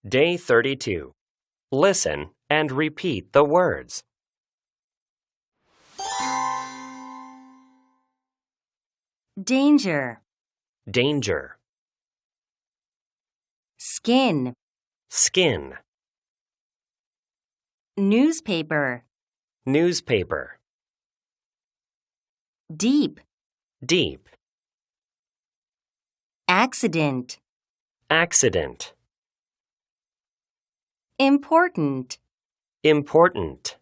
Day 32. Listen and repeat the words. Danger. Danger, Skin. skin, Newspaper. newspaper, Deep. deep, Accident. accident, Important. important,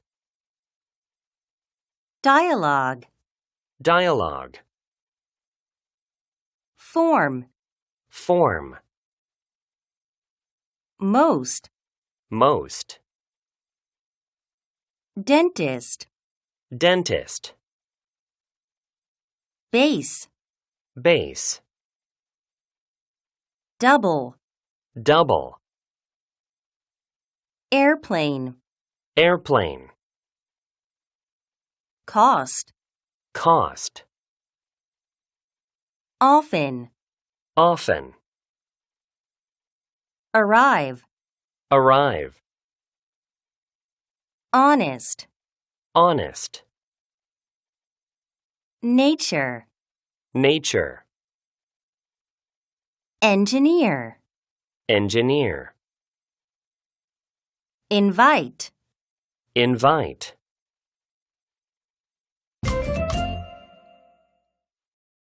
Dialogue. dialogue, Form. form, Most. most, Dentist. dentist, Base. base, Double. double, Airplane. airplane, Cost. cost, Often. often, Arrive. arrive, Honest. honest, Nature. nature, Engineer. engineer, Invite. invite,